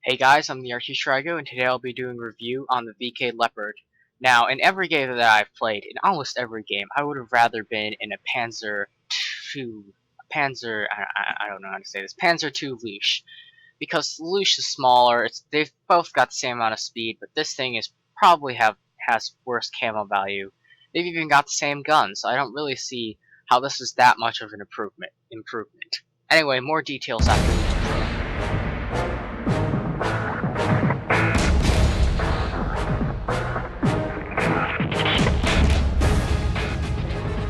Hey guys, I'm the arceusdrago, and today I'll be doing a review on the VK Leopard. Now, in every game that I've played, in almost every game, I would have rather been in a Panzer II, I don't know how to say this, Panzer II Leash. Because the Leash is smaller, they've both got the same amount of speed, but this thing has worse camo value. They've even got the same gun, so I don't really see how this is that much of an improvement. Anyway, more details after the intro.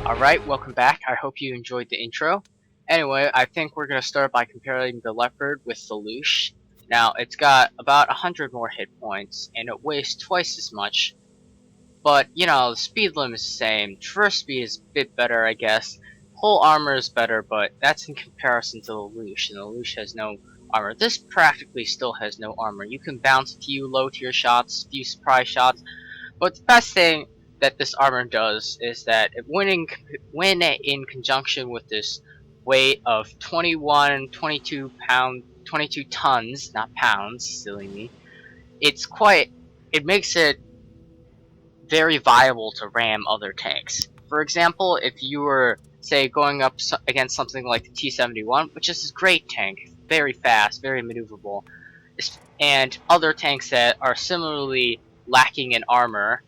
Alright, welcome back. I hope you enjoyed the intro. Anyway, I think we're going to start by comparing the Leopard with the Leash. Now, it's got about 100 more hit points, and it weighs twice as much. But, you know, the speed limit is the same. Traverse speed is a bit better, I guess. Whole armor is better, but that's in comparison to the Leash, and the Leash has no armor. This practically still has no armor. You can bounce a few low-tier shots, a few surprise shots, but the best thing that this armor does is that when in conjunction with this weight of 22 tons, not pounds, silly me, it makes it very viable to ram other tanks. For example, if you were, say, going up against something like the T-71, which is a great tank, very fast, very maneuverable, and other tanks that are similarly lacking in armor,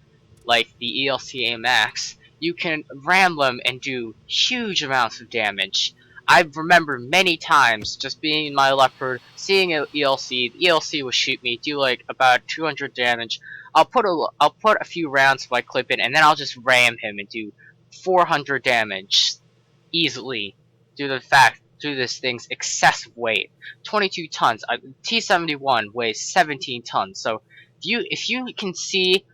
like the ELC AMAX, you can ram them and do huge amounts of damage. I remember many times just being in my Leopard, seeing an ELC, the ELC will shoot me, do like about 200 damage. I'll put a few rounds of my clip in, and then I'll just ram him and do 400 damage easily due to this thing's excessive weight. 22 tons. T-71 weighs 17 tons. So if you can see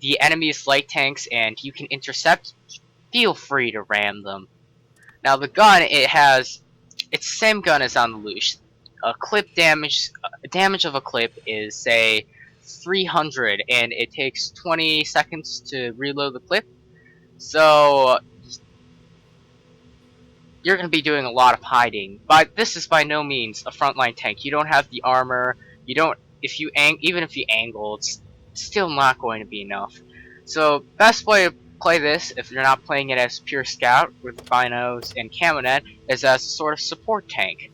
the enemy's light tanks and you can intercept, feel free to ram them. Now the gun, it's the same gun as on the Leash. Damage of a clip is, say, 300, and it takes 20 seconds to reload the clip. So you're going to be doing a lot of hiding. But this is by no means a frontline tank. You don't have the armor. You don't. Even if you angle, it's still not going to be enough. So best way to play this, if you're not playing it as pure scout with binos and camonet, is as a sort of support tank.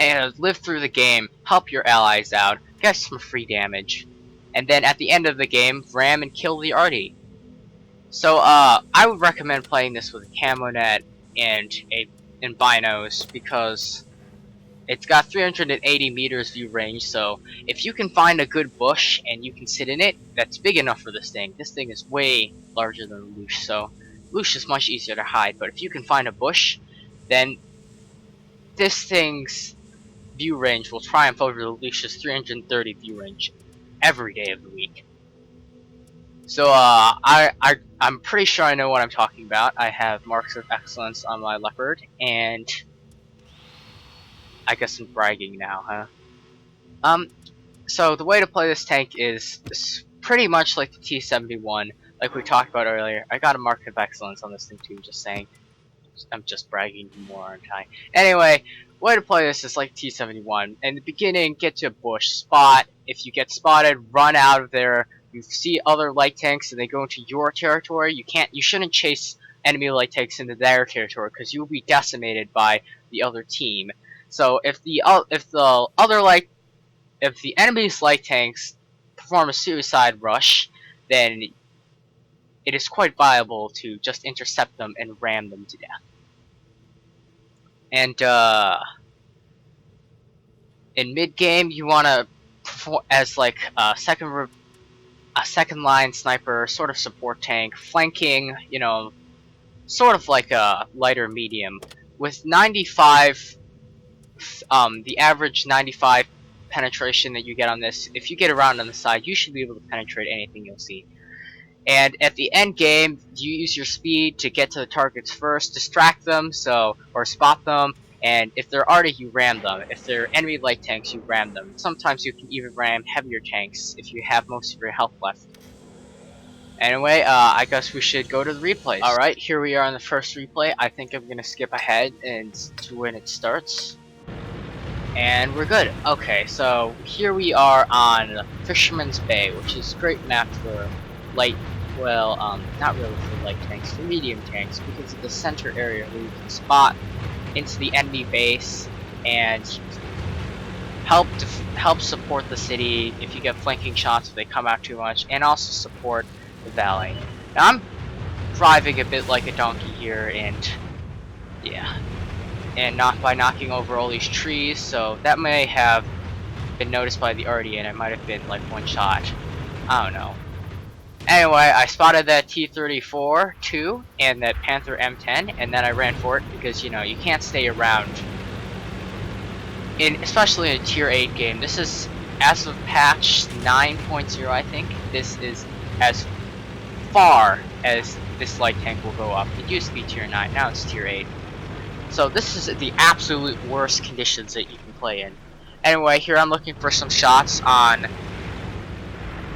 And live through the game, help your allies out, get some free damage, and then at the end of the game, ram and kill the arty. So I would recommend playing this with a camonet and binos because it's got 380 meters view range, so if you can find a good bush and you can sit in it, that's big enough for this thing. This thing is way larger than the Leash, so Leash is much easier to hide, but if you can find a bush, then this thing's view range will triumph over the Leash's 330 view range every day of the week. So I'm pretty sure I know what I'm talking about. I have marks of excellence on my Leopard, and I guess I'm bragging now, huh? So the way to play this tank is pretty much like the T-71, like we talked about earlier. I got a mark of excellence on this thing too, just saying. I'm just bragging more, aren't I? Anyway, way to play this is like T-71. In the beginning, get to a bush, spot. If you get spotted, run out of there. You see other light tanks and they go into your territory. You shouldn't chase enemy light tanks into their territory because you will be decimated by the other team. So if the enemy's light tanks perform a suicide rush, then it is quite viable to just intercept them and ram them to death. And in mid game, you want to perform as like a second line sniper, sort of support tank, flanking. You know, sort of like a lighter medium with 95. The average 95 penetration that you get on this, if you get around on the side, you should be able to penetrate anything you'll see. And at the end game, you use your speed to get to the targets first, distract them, or spot them, and if they're arty, you ram them. If they're enemy light tanks, you ram them. Sometimes you can even ram heavier tanks if you have most of your health left. Anyway, I guess we should go to the replays. Alright, here we are on the first replay. I think I'm gonna skip ahead and to when it starts. And we're good. Okay, so here we are on Fisherman's Bay, which is a great map for light, well, not really for light tanks, for medium tanks, because of the center area where you can spot into the enemy base and help support the city if you get flanking shots if they come out too much, and also support the valley. Now I'm driving a bit like a donkey here, and yeah. And by knocking over all these trees, so that may have been noticed by the RD and it might have been like one shot. I don't know. Anyway, I spotted that T-34 too, and that Panther M10, and then I ran for it because, you know, you can't stay around. Especially in a tier 8 game. This is, as of patch 9.0, I think, this is as far as this light tank will go up. It used to be tier 9, now it's tier 8. So this is the absolute worst conditions that you can play in. Anyway, here I'm looking for some shots on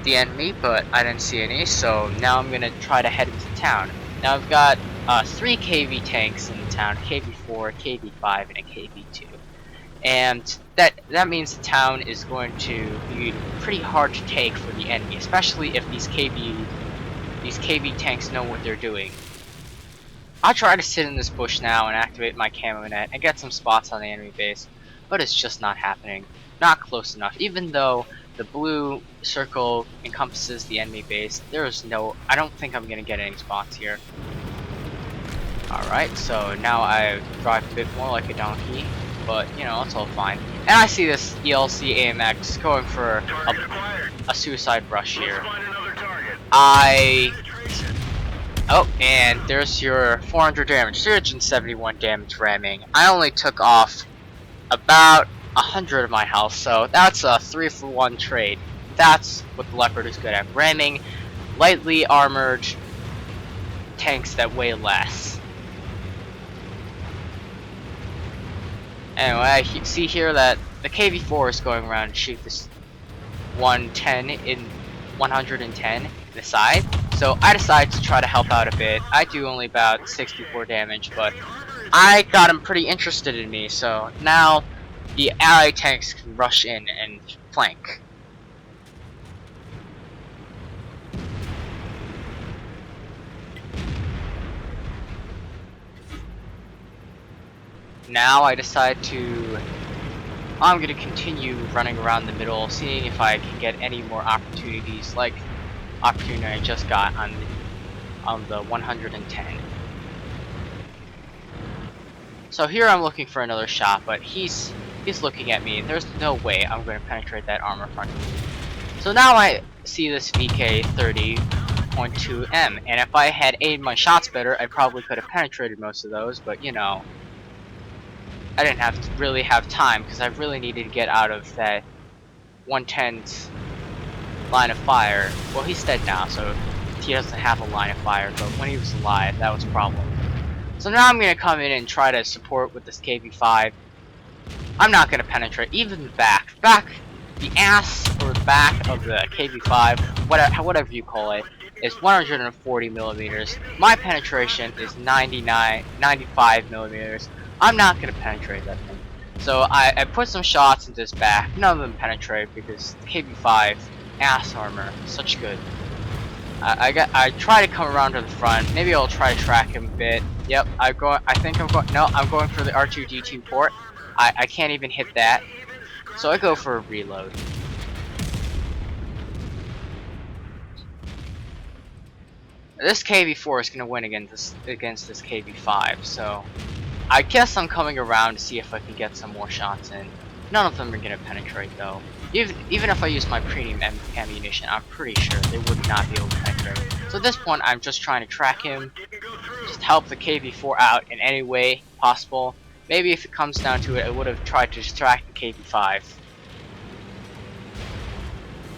the enemy, but I didn't see any, so now I'm gonna try to head into town. Now I've got 3 KV tanks in the town, KV4, KV5, and a KV2. And that means the town is going to be pretty hard to take for the enemy, especially if these KV tanks know what they're doing. I'll try to sit in this bush now and activate my camo net and get some spots on the enemy base, but it's just not happening. Not close enough. Even though the blue circle encompasses the enemy base, I don't think I'm gonna get any spots here. Alright, so now I drive a bit more like a donkey, but you know, it's all fine. And I see this ELC AMX going for a suicide rush here. Oh, and there's your 400 damage, 371 damage ramming. I only took off about 100 of my health, so that's a 3-for-1 trade. That's what the Leopard is good at, ramming lightly armored tanks that weigh less. Anyway, I see here that the KV4 is going around and shoot this 110 in the side. So I decided to try to help out a bit. I do only about 64 damage, but I got him pretty interested in me, so now the ally tanks can rush in and flank. Now I decide I'm gonna continue running around the middle, seeing if I can get any more opportunities like opportunity I just got on the 110. So here I'm looking for another shot, but he's looking at me. There's no way I'm going to penetrate that armor front. So now I see this VK30.2M, and if I had aimed my shots better, I probably could have penetrated most of those, but you know, I didn't really have time because I really needed to get out of that 110's line of fire. Well, he's dead now, so he doesn't have a line of fire, but when he was alive, that was a problem. So now I'm gonna come in and try to support with this KV5. I'm not gonna penetrate, even the back, the ass or the back of the KV5, whatever you call it, is 140 millimeters. My penetration is 95 millimeters. I'm not gonna penetrate that thing. So I put some shots into his back. None of them penetrate because the KV5 ass armor, such good. I try to come around to the front. Maybe I'll try to track him a bit. Yep, I'm going for the R2D2 port. I can't even hit that. So I go for a reload. This KV4 is gonna win against this KV5, so I guess I'm coming around to see if I can get some more shots in. None of them are gonna penetrate though. Even if I use my premium ammunition, I'm pretty sure they would not be able to penetrate. So at this point, I'm just trying to track him, just help the KV4 out in any way possible. Maybe if it comes down to it, I would have tried to distract the KV5.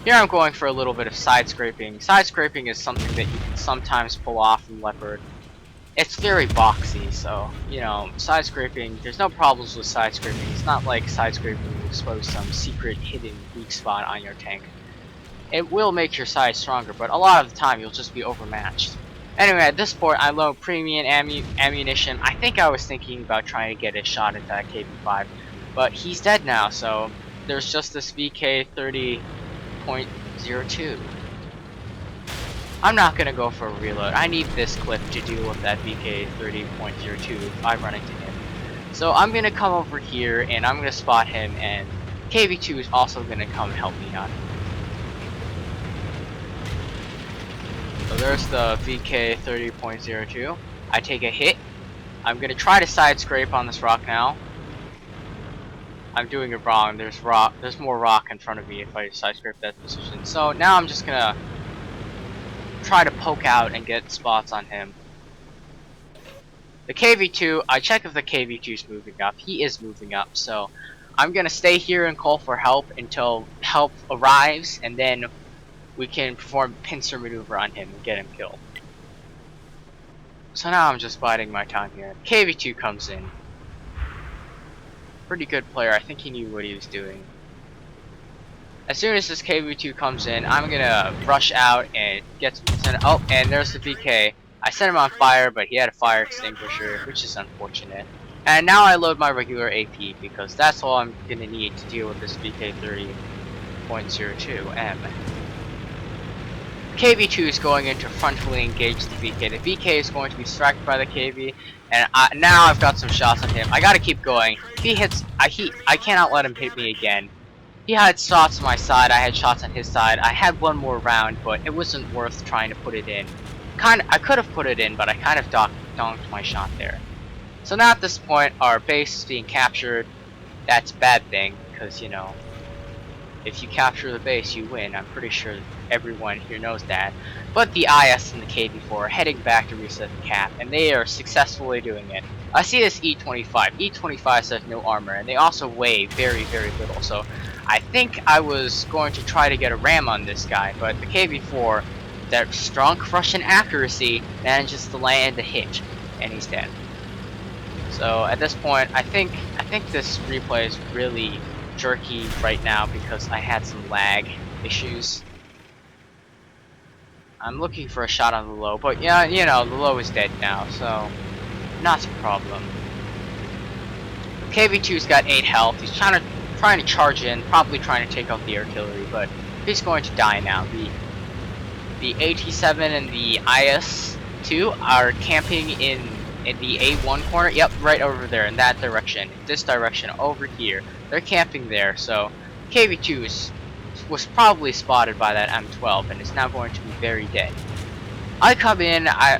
Here I'm going for a little bit of side scraping. Side scraping is something that you can sometimes pull off from Leopard. It's very boxy, so, you know, side scraping, there's no problems with side scraping. It's not like side scraping will expose some secret hidden weak spot on your tank. It will make your side stronger, but a lot of the time you'll just be overmatched. Anyway, at this point, I load premium ammunition. I think I was thinking about trying to get a shot at that KV5. But he's dead now, so there's just this VK 30.02. I'm not gonna go for a reload. I need this clip to deal with that VK 30.02 if I run into him. So I'm gonna come over here and I'm gonna spot him, and KV2 is also gonna come help me out. So there's the VK 30.02. I take a hit. I'm gonna try to side scrape on this rock now. I'm doing it wrong. There's more rock in front of me if I side scrape that position. So now I'm just gonna try to poke out and get spots on him. The KV2, I check if the KV2 is moving up. He is moving up, so I'm gonna stay here and call for help until help arrives, and then we can perform a pincer maneuver on him and get him killed. So now I'm just biding my time here. KV2 comes in. Pretty good player. I think he knew what he was doing. As soon as this KV2 comes in, I'm gonna rush out and get some. Oh, and there's the VK. I set him on fire, but he had a fire extinguisher, which is unfortunate. And now I load my regular AP because that's all I'm gonna need to deal with this VK 30.02M. KV2 is going in to frontally engage the VK. The VK is going to be struck by the KV, and now I've got some shots on him. I gotta keep going. If he hits, I cannot let him hit me again. He had shots on my side, I had shots on his side. I had one more round, but it wasn't worth trying to put it in. I could have put it in, but I kind of donked my shot there. So now at this point, our base is being captured. That's a bad thing, because, you know, if you capture the base, you win. I'm pretty sure everyone here knows that. But the IS and the KV4 are heading back to reset the cap, and they are successfully doing it. I see this E25. E25 says no armor, and they also weigh very, very little. So I think I was going to try to get a ram on this guy, but the KV4, that strong Russian accuracy, manages to land a hit, and he's dead. So at this point, I think this replay is really jerky right now because I had some lag issues. I'm looking for a shot on the low, but yeah, you know, the low is dead now, so not a problem. KV2's got 8 health. He's trying to charge in, probably trying to take out the artillery, but he's going to die now. The AT7 and the IS-2 are camping in the A1 corner. Yep, right over there in that direction. This direction over here. They're camping there, so KV2 was probably spotted by that M12 and is now going to be very dead. I come in, I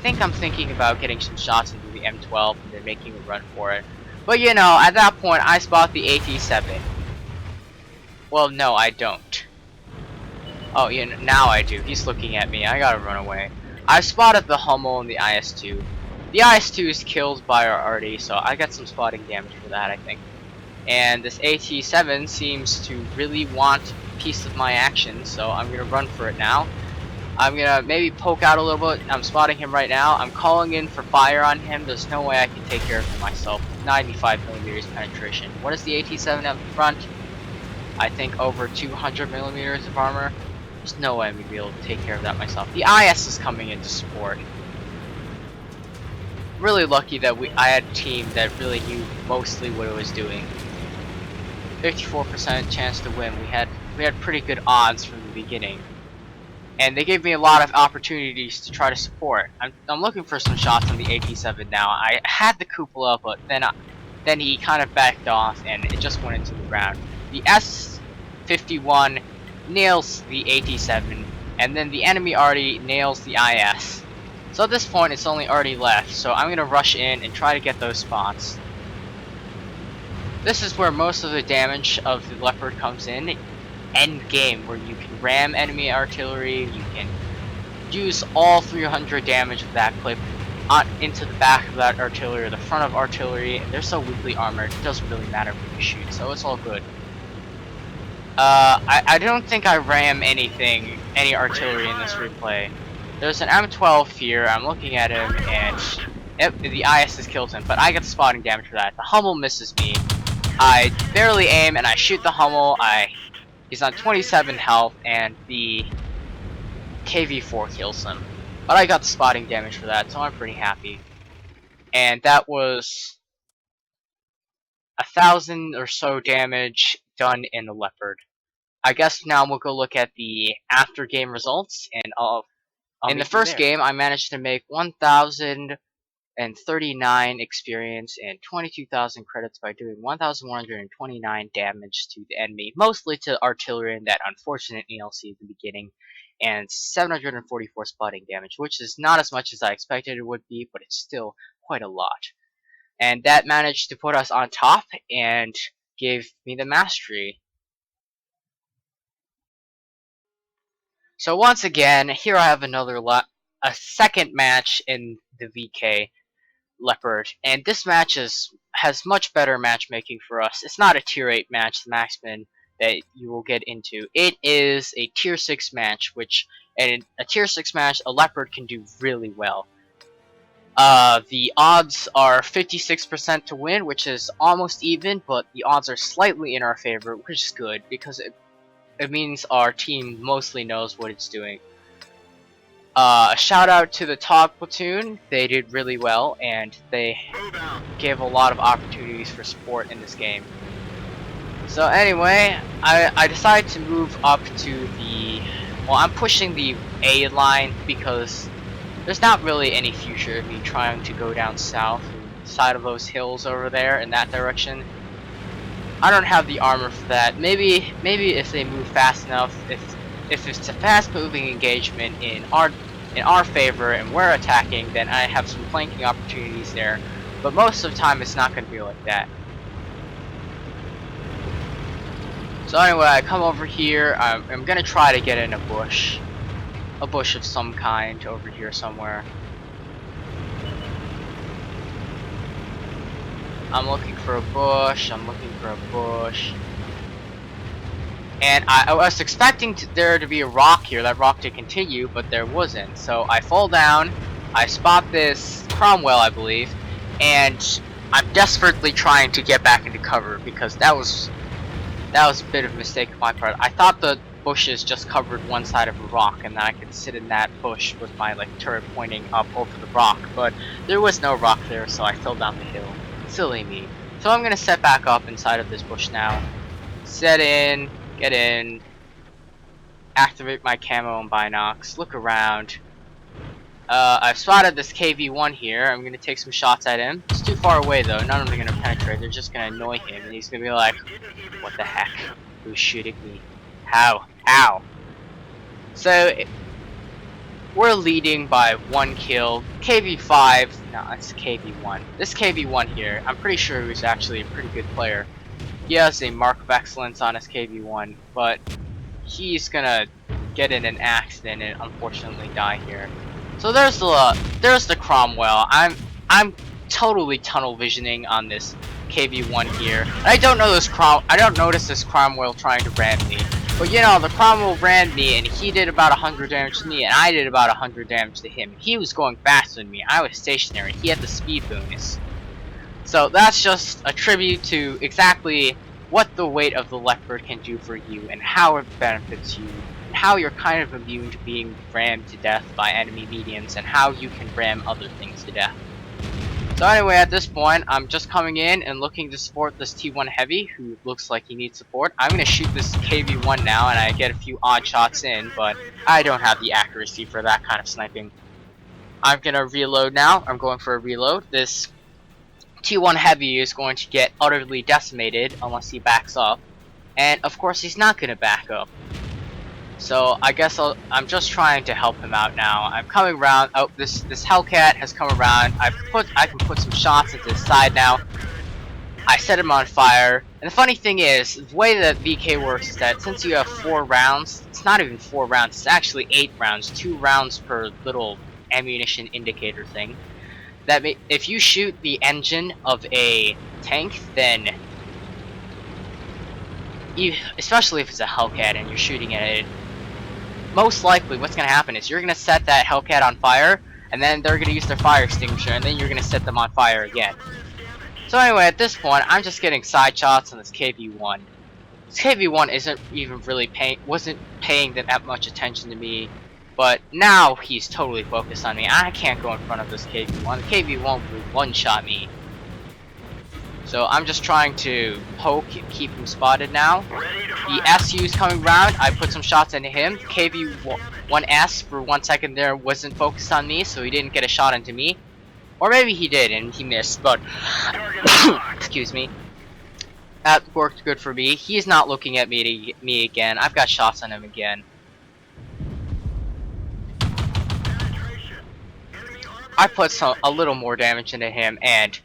think I'm thinking about getting some shots into the M12 and then making a run for it. But you know, at that point I spot the AT7. Well, no, I don't. Oh, you know, now I do. He's looking at me. I gotta run away. I've spotted the Hummel and the IS-2. The IS-2 is killed by our arty, so I got some spotting damage for that, I think. And this AT7 seems to really want a piece of my action, so I'm gonna run for it now. I'm gonna maybe poke out a little bit. I'm spotting him right now. I'm calling in for fire on him. There's no way I can take care of him myself. 95mm penetration. What is the AT7 up front? I think over 200mm of armor. There's no way I'm gonna be able to take care of that myself. The IS is coming in to support. Really lucky that I had a team that really knew mostly what it was doing. 54% chance to win. We had pretty good odds from the beginning, and they gave me a lot of opportunities to try to support. I'm looking for some shots on the AT7 now. I had the cupola, but then he kind of backed off and it just went into the ground. The S51 nails the AT7, and then the enemy arty nails the IS. So at this point, it's only arty left. So I'm gonna rush in and try to get those spots. This is where most of the damage of the Leopard comes in. End game, where you can ram enemy artillery, you can use all 300 damage of that clip into the back of that artillery or the front of artillery. They're so weakly armored, it doesn't really matter where you shoot, so it's all good. I don't think I ram any artillery in this replay. There's an M12 here, I'm looking at him, and yep, the IS has killed him, but I get the spotting damage for that. The Hummel misses me. I barely aim, and I shoot the Hummel. He's on 27 health, and the KV4 kills him. But I got the spotting damage for that, so I'm pretty happy. And that was 1,000 or so damage done in the Leopard. I guess now we'll go look at the after game results, and in the first game I managed to make 1,039 experience and 22,000 credits by doing 1,129 damage to the enemy, mostly to artillery and that unfortunate ELC at the beginning, and 744 spotting damage, which is not as much as I expected it would be, but it's still quite a lot. And that managed to put us on top and gave me the mastery. So once again, here I have a second match in the VK Leopard, and this match has much better matchmaking for us. It's not a tier 8 match, the Maxman, that you will get into. It is a tier 6 match, which in a tier 6 match, a Leopard can do really well. The odds are 56% to win, which is almost even, but the odds are slightly in our favor, which is good, because it means our team mostly knows what it's doing. A shout out to the Tog platoon. They did really well, and they gave a lot of opportunities for support in this game. So anyway, I decided to move up to the... Well, I'm pushing the A line because there's not really any future of me trying to go down south, side of those hills over there in that direction. I don't have the armor for that. Maybe if they move fast enough, if it's a fast-moving engagement in our favor and we're attacking, then I have some flanking opportunities there. But most of the time, it's not going to be like that. So anyway, I come over here. I'm going to try to get in a bush of some kind over here somewhere. I'm looking for a bush. And I was expecting there to be a rock here, that rock to continue, but there wasn't. So I fall down, I spot this Cromwell, I believe, and I'm desperately trying to get back into cover because that was a bit of a mistake on my part. I thought the bushes just covered one side of a rock and that I could sit in that bush with my turret pointing up over the rock, but there was no rock there, so I fell down the hill. Silly me. So I'm gonna set back up inside of this bush now. Set in. Get in, activate my camo and binocs, look around. I've spotted this KV-1 here. I'm gonna take some shots at him. It's too far away though, none of them are gonna penetrate. They're just gonna annoy him and he's gonna be like, what the heck? Who's shooting me? How? Ow! So, we're leading by 1 kill. KV-5, no, it's KV-1. This KV-1 here, I'm pretty sure he was actually a pretty good player. He has a mark of excellence on his KV-1, but he's gonna get in an accident and unfortunately die here. So there's the Cromwell. I'm totally tunnel visioning on this KV-1 here. And I don't notice this Cromwell trying to ram me. But you know, the Cromwell rammed me and he did about 100 damage to me and I did about 100 damage to him. He was going faster than me. I was stationary. He had the speed bonus. So that's just a tribute to exactly what the weight of the Leopard can do for you and how it benefits you, and how you're kind of immune to being rammed to death by enemy mediums, and how you can ram other things to death. So anyway, at this point, I'm just coming in and looking to support this T1 Heavy, who looks like he needs support. I'm going to shoot this KV-1 now, and I get a few odd shots in, but I don't have the accuracy for that kind of sniping. I'm going to reload now. I'm going for a reload. This T1 Heavy is going to get utterly decimated unless he backs up, and of course he's not going to back up. So I guess I'm just trying to help him out now. I'm coming around. Oh, this Hellcat has come around. I can put some shots into his side now. I set him on fire. And the funny thing is, the way that VK works is that since you have 4 rounds, it's not even 4 rounds. It's actually 8 rounds. 2 rounds per little ammunition indicator thing. That if you shoot the engine of a tank, then especially if it's a Hellcat and you're shooting at it, most likely what's going to happen is you're going to set that Hellcat on fire, and then they're going to use their fire extinguisher, and then you're going to set them on fire again. So anyway, at this point, I'm just getting side shots on this KV-1. This KV-1 isn't even really wasn't paying that much attention to me. But now he's totally focused on me. I can't go in front of this KV-1. The KV-1 will one-shot me. So I'm just trying to poke, keep him spotted now. The SU's coming round. I put some shots into him. KV-1S for 1 second there wasn't focused on me, so he didn't get a shot into me. Or maybe he did and he missed, but excuse me. That worked good for me. He's not looking at me again. I've got shots on him again. I put a little more damage into him, and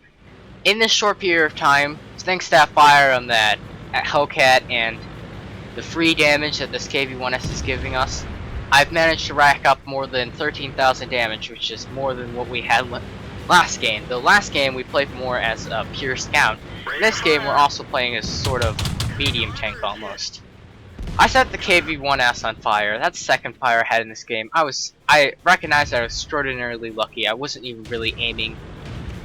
in this short period of time, thanks to that fire on that Hellcat and the free damage that this KV-1S is giving us, I've managed to rack up more than 13,000 damage, which is more than what we had last game. The last game we played more as a pure scout. In this game we're also playing as sort of medium tank almost. I set the KV-1S on fire. That's the second fire I had in this game. I recognized I was extraordinarily lucky. I wasn't even really aiming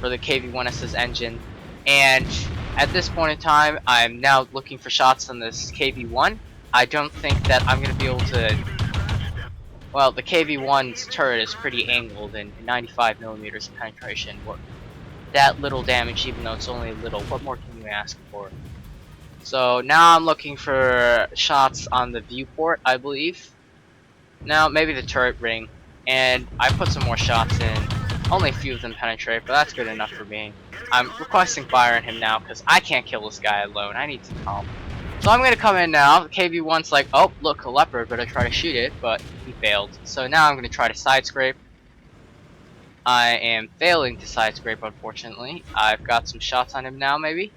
for the KV-1S's engine. And at this point in time, I'm now looking for shots on this KV-1. I don't think that I'm going to be able to... Well, the KV-1's turret is pretty angled and 95 millimeters of penetration. That little damage, even though it's only a little, what more can you ask for? So now I'm looking for shots on the viewport, I believe. Now, maybe the turret ring. And I put some more shots in. Only a few of them penetrate, but that's good enough for me. I'm requesting fire on him now, because I can't kill this guy alone. I need some help. So I'm going to come in now. The KV-1's like, oh, look, a Leopard, better try to shoot it, but he failed. So now I'm going to try to side scrape. I am failing to side scrape, unfortunately. I've got some shots on him now, maybe?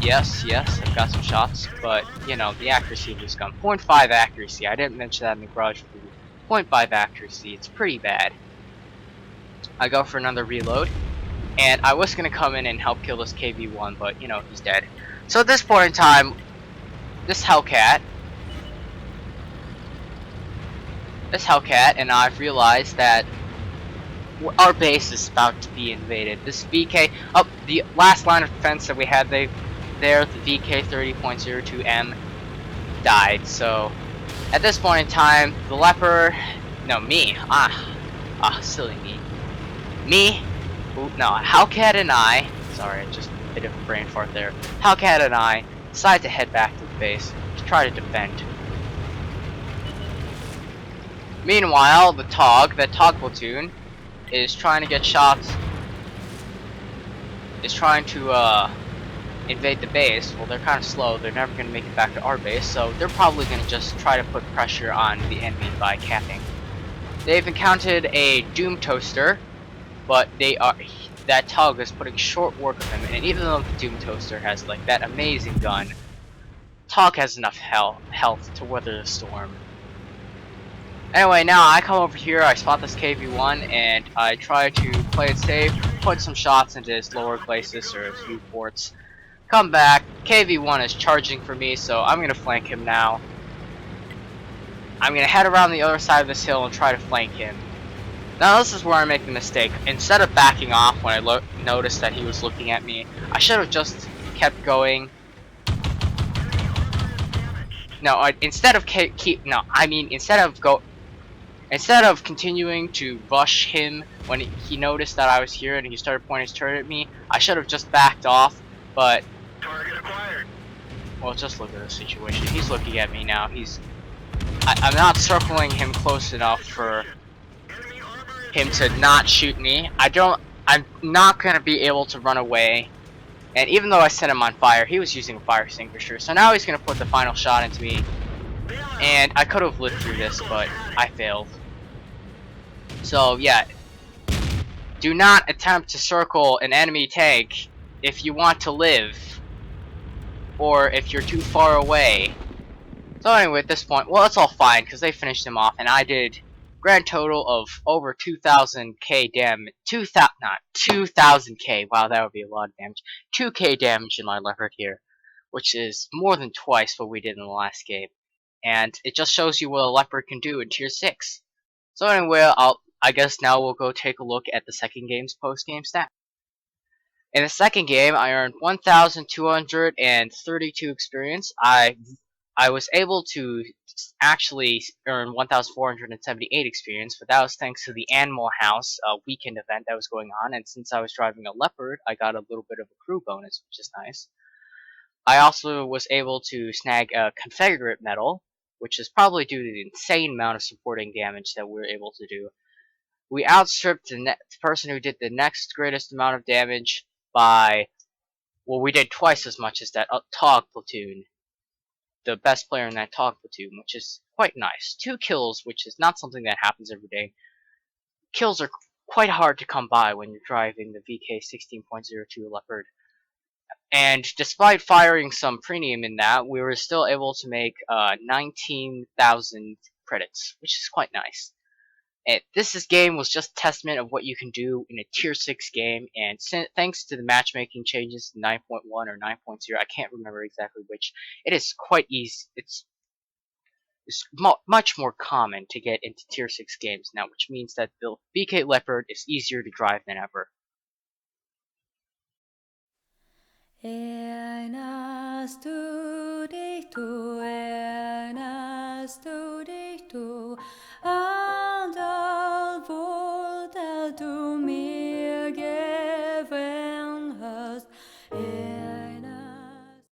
Yes, I've got some shots, but, you know, the accuracy was gone. 0.5 accuracy. I didn't mention that in the garage review. 0.5 accuracy. It's pretty bad. I go for another reload, and I was going to come in and help kill this KV-1, but, you know, he's dead. So at this point in time, this Hellcat, and I've realized that our base is about to be invaded. This VK, the last line of defense that we had there, the VK 30.02M died. So at this point in time, the Leopard, no, me, silly me, Hellcat and I, sorry, I just a bit of a brain fart there. Hellcat and I decide to head back to the base to try to defend. Meanwhile, the TOG platoon, is trying to get shots, is trying to invade the base. Well, they're kind of slow. They're never going to make it back to our base, so they're probably going to just try to put pressure on the enemy by capping. They've encountered a Doom Toaster, but that TOG is putting short work of him, and even though the Doom Toaster has like that amazing gun, TOG has enough health to weather the storm. Anyway, now I come over here, I spot this KV-1, and I try to play it safe, put some shots into his lower glacis or his viewports. Come back, KV-1 is charging for me, so I'm going to flank him now. I'm going to head around the other side of this hill and try to flank him. Now this is where I make the mistake. Instead of backing off when I noticed that he was looking at me, I should have just kept going. No, instead of continuing to rush him when he noticed that I was here and he started pointing his turret at me, I should have just backed off, but... Target acquired. Well, just look at the situation. He's looking at me now. I'm not circling him close enough for him to not shoot me. I'm not gonna be able to run away. And even though I set him on fire, he was using a fire extinguisher. So now he's gonna put the final shot into me. And I could have lived through this, but I failed. So yeah, do not attempt to circle an enemy tank if you want to live, or if you're too far away. So anyway, at this point, well, it's all fine because they finished him off, and I did grand total of over 2,000k damage. 2,000k. Wow, that would be a lot of damage. 2k damage in my Leopard here, which is more than twice what we did in the last game. And it just shows you what a Leopard can do in Tier 6. So anyway, I guess now we'll go take a look at the second game's post-game stat. In the second game, I earned 1,232 experience. I I was able to actually earn 1,478 experience, but that was thanks to the Animal House weekend event that was going on, and since I was driving a Leopard, I got a little bit of a crew bonus, which is nice. I also was able to snag a Confederate medal, which is probably due to the insane amount of supporting damage that we were able to do. We outstripped the person who did the next greatest amount of damage by, well, we did twice as much as that Tog platoon, the best player in that Tog platoon, which is quite nice. 2 kills, which is not something that happens every day. Kills are quite hard to come by when you're driving the VK 16.02 Leopard. And despite firing some premium in that, we were still able to make 19,000 credits, which is quite nice. And game was just a testament of what you can do in a tier 6 game, and thanks to the matchmaking changes 9.1 or 9.0, I can't remember exactly which, it is quite easy. It's much more common to get into tier 6 games now, which means that the BK Leopard is easier to drive than ever.